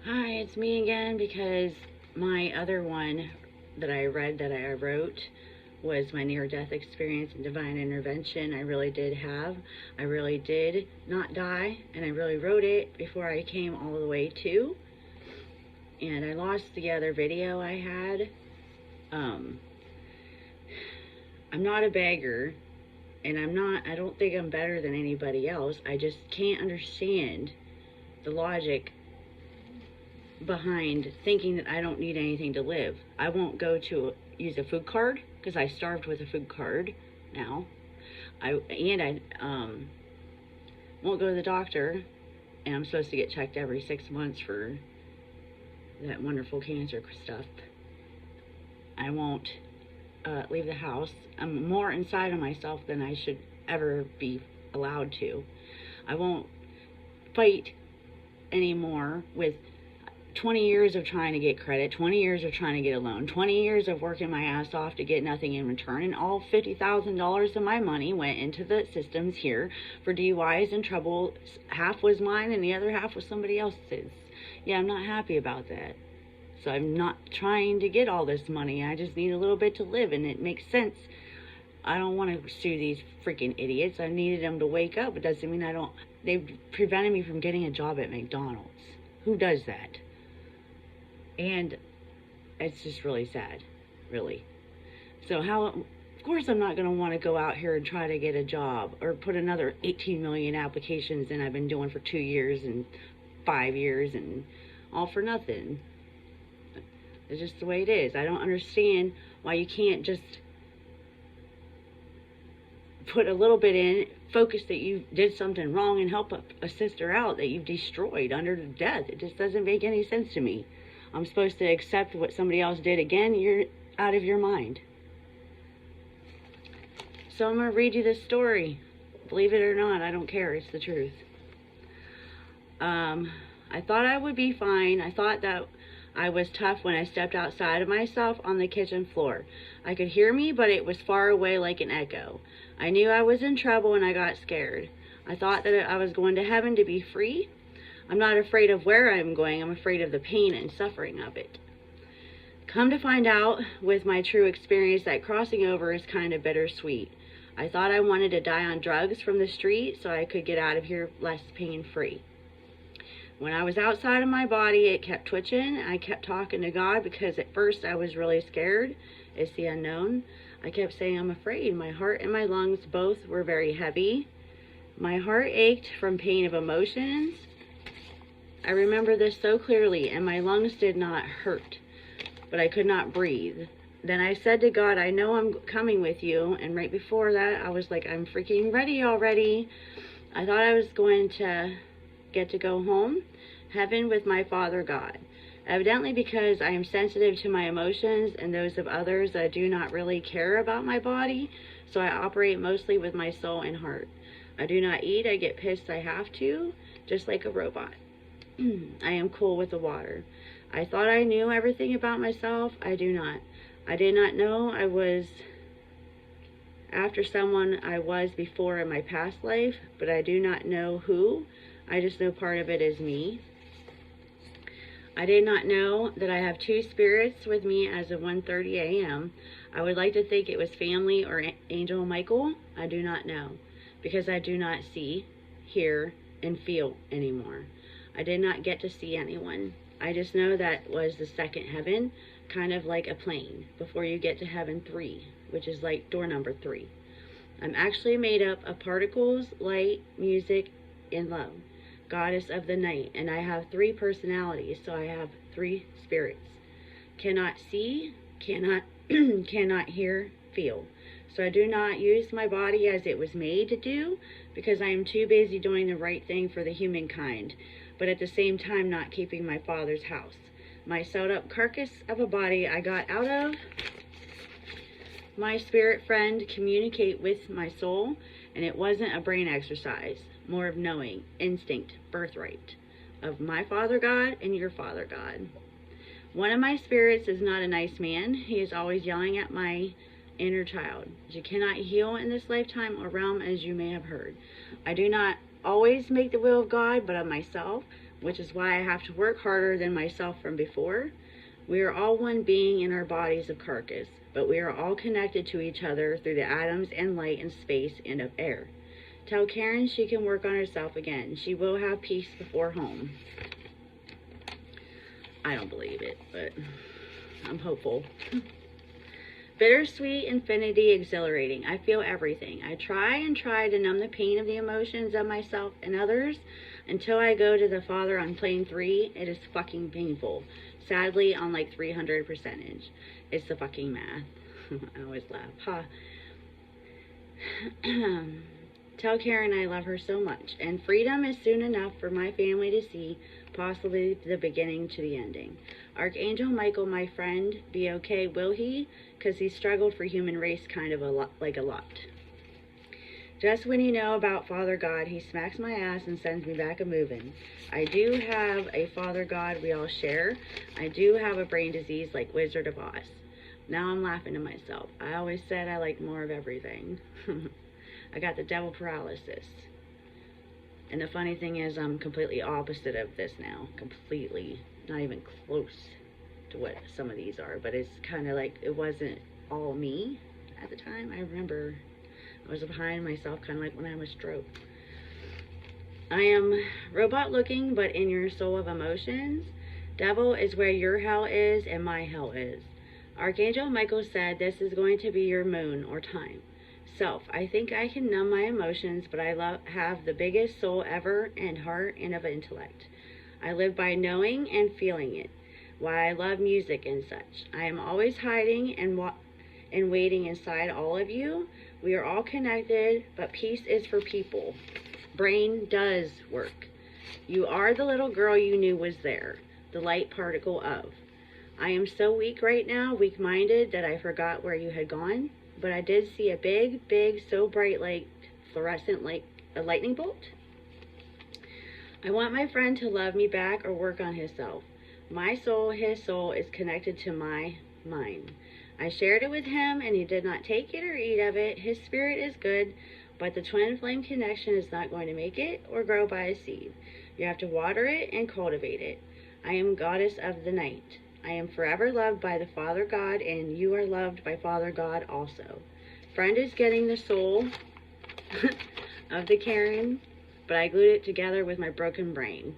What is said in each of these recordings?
Hi, it's me again because my other one that I read that I wrote was my near-death experience and divine intervention. I really did have. I really did not die, and I really wrote it before I came all the way to. And I lost the other video I had. Um, I'm not a beggar, and I don't think I'm better than anybody else. I just can't understand the logic behind thinking that I don't need anything to live. I won't go to use a food card because I starved with a food card now. I won't go to the doctor, and I'm supposed to get checked every 6 months for that wonderful cancer stuff. I won't leave the house. I'm more inside of myself than I should ever be allowed to. I won't fight anymore with 20 years of trying to get credit, 20 years of trying to get a loan, 20 years of working my ass off to get nothing in return, and all $50,000 of my money went into the systems here for DUIs and trouble. Half was mine and the other half was somebody else's. Yeah, I'm not happy about that. So I'm not trying to get all this money. I just need a little bit to live, and it makes sense. I don't want to sue these freaking idiots. I needed them to wake up. It doesn't mean I don't. They've prevented me from getting a job at McDonald's. Who does that? And it's just really sad, really. So of course I'm not going to want to go out here and try to get a job or put another 18 million applications in I've been doing for 2 years and 5 years and all for nothing. It's just the way it is. I don't understand why you can't just put a little bit in, focus that you did something wrong, and help a sister out that you've destroyed under death. It just doesn't make any sense to me. I'm supposed to accept what somebody else did again? You're out of your mind. So I'm going to read you this story. Believe it or not, I don't care. It's the truth. I thought I would be fine. I thought that I was tough when I stepped outside of myself on the kitchen floor. I could hear me, but it was far away like an echo. I knew I was in trouble and I got scared. I thought that I was going to heaven to be free. I'm not afraid of where I'm going. I'm afraid of the pain and suffering of it. Come to find out with my true experience that crossing over is kind of bittersweet. I thought I wanted to die on drugs from the street so I could get out of here less pain-free. When I was outside of my body, it kept twitching. I kept talking to God because at first I was really scared. It's the unknown. I kept saying I'm afraid. My heart and my lungs both were very heavy. My heart ached from pain of emotions. I remember this so clearly, and my lungs did not hurt, but I could not breathe. Then I said to God, I know I'm coming with you, and right before that, I was like, I'm freaking ready already. I thought I was going to get to go home, heaven with my Father God. Evidently because I am sensitive to my emotions and those of others, I do not really care about my body, so I operate mostly with my soul and heart. I do not eat, I get pissed I have to, just like a robot. I am cool with the water. I thought I knew everything about myself. I do not. I did not know I was after someone I was before in my past life, but I do not know who. I just know part of it is me. I did not know that I have two spirits with me as of 1:30 a.m. I would like to think it was family or Angel Michael. I do not know because I do not see, hear, and feel anymore. I did not get to see anyone. I just know that was the second heaven, kind of like a plane, before you get to heaven 3, which is like door number 3. I'm actually made up of particles, light, music, and love, goddess of the night, and I have 3 personalities, so I have 3 spirits. Cannot see, cannot hear, feel. So I do not use my body as it was made to do because I am too busy doing the right thing for the humankind, but at the same time not keeping my Father's house. My sewed up carcass of a body I got out of my spirit friend communicate with my soul, and it wasn't a brain exercise, more of knowing, instinct, birthright of my Father God and your Father God. One of my spirits is not a nice man. He is always yelling at my inner child. You cannot heal in this lifetime or realm, as you may have heard. I do not always make the will of God, but of myself. which is why I have to work harder than myself from before. We are all one being in our bodies of carcass, but we are all connected to each other through the atoms and light and space and of air. Tell Karen she can work on herself again. She will have peace before home. I don't believe it, but I'm hopeful. Bittersweet, infinity, exhilarating. I feel everything. I try to numb the pain of the emotions of myself and others until I go to the Father on plane 3. It is fucking painful. Sadly, on like 300%. It's the fucking math. I always laugh. Ha. Tell Karen I love her so much. And freedom is soon enough for my family to see, possibly the beginning to the ending. Archangel Michael, my friend, be okay, will he? Because he struggled for human race kind of a lot. Just when you know about Father God, he smacks my ass and sends me back a-moving. I do have a Father God we all share. I do have a brain disease like Wizard of Oz. Now I'm laughing to myself. I always said I liked more of everything. I got the devil paralysis. And the funny thing is, I'm completely opposite of this now. Completely. Not even close to what some of these are. But it's kind of like, it wasn't all me at the time. I remember I was behind myself, kind of like when I was stroke. I am robot looking, but in your soul of emotions. Devil is where your hell is and my hell is. Archangel Michael said this is going to be your moon or time. Self, I think I can numb my emotions, but I have the biggest soul ever and heart and of intellect. I live by knowing and feeling it. Why I love music and such. I am always hiding and waiting inside all of you. We are all connected, but peace is for people. Brain does work. You are the little girl you knew was there, the light particle of. I am so weak right now, weak-minded, that I forgot where you had gone. But I did see a big, so bright like fluorescent like a lightning bolt. I want my friend to love me back or work on himself. My soul, his soul, is connected to my mind. I shared it with him and he did not take it or eat of it. His spirit is good, but the twin flame connection is not going to make it or grow by a seed. You have to water it and cultivate it. I am goddess of the night. I am forever loved by the Father God, and you are loved by Father God also. Friend is getting the soul of the Karen, but I glued it together with my broken brain.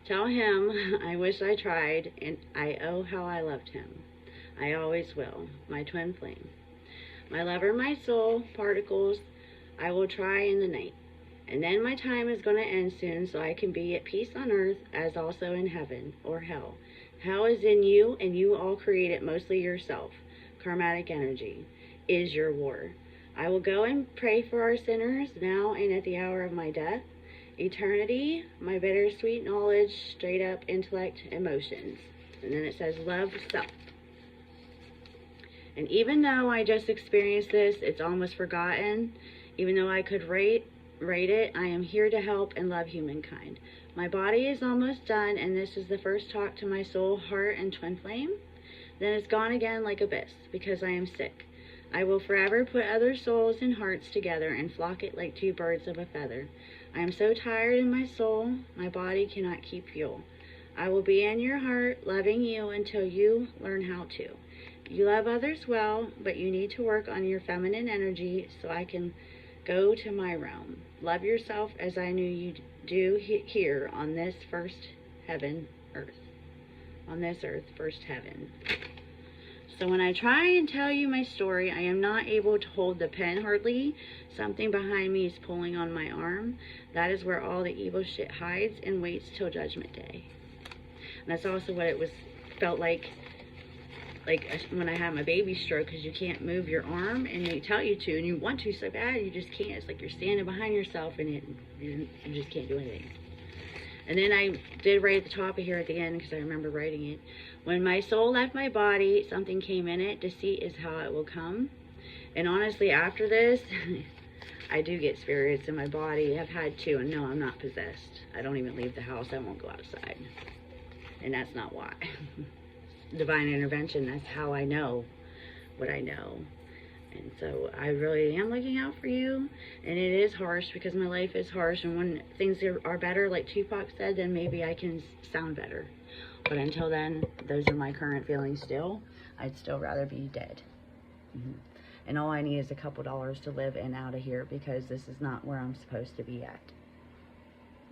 Tell him I wish I tried, and I owe how I loved him. I always will. My twin flame. My lover, my soul, particles, I will try in the night. And then my time is going to end soon, so I can be at peace on earth as also in heaven or hell. Hell is in you, and you all create it mostly yourself. Karmatic energy is your war. I will go and pray for our sinners now and at the hour of my death. Eternity, my bittersweet knowledge, straight up intellect, emotions. And then it says love self. And even though I just experienced this, it's almost forgotten. Even though I could rate it, I am here to help and love humankind. My body is almost done, and this is the first talk to my soul, heart, and twin flame. Then it's gone again like abyss, because I am sick. I will forever put other souls and hearts together and flock it like two birds of a feather. I am so tired in my soul, my body cannot keep fuel. I will be in your heart, loving you until you learn how to. You love others well, but you need to work on your feminine energy so I can go to my realm. Love yourself as I knew you do here on this first heaven, earth. On this earth, first heaven. So when I try and tell you my story, I am not able to hold the pen hardly. Something behind me is pulling on my arm. That is where all the evil shit hides and waits till Judgment Day. And that's also what it felt like when I had my baby stroke, because you can't move your arm, and they tell you to, and you want to so bad, you just can't. It's like you're standing behind yourself, and you just can't do anything. And then I did write at the top of here at the end, because I remember writing it. When my soul left my body, something came in it. Deceit is how it will come. And honestly, after this, I do get spirits in my body. I've had two, and no, I'm not possessed. I don't even leave the house. I won't go outside. And that's not why. Divine intervention, that's how I know what I know. And so I really am looking out for you. And it is harsh because my life is harsh. And when things are better, like Tupac said, then maybe I can sound better. But until then, those are my current feelings still. I'd still rather be dead. And all I need is a couple dollars to live and out of here, because this is not where I'm supposed to be at.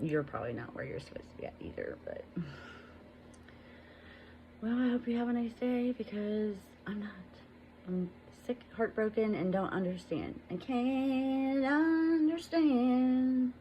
You're probably not where you're supposed to be at either, but... Well, I hope you have a nice day, because I'm not. I'm sick, heartbroken, and don't understand. I can't understand.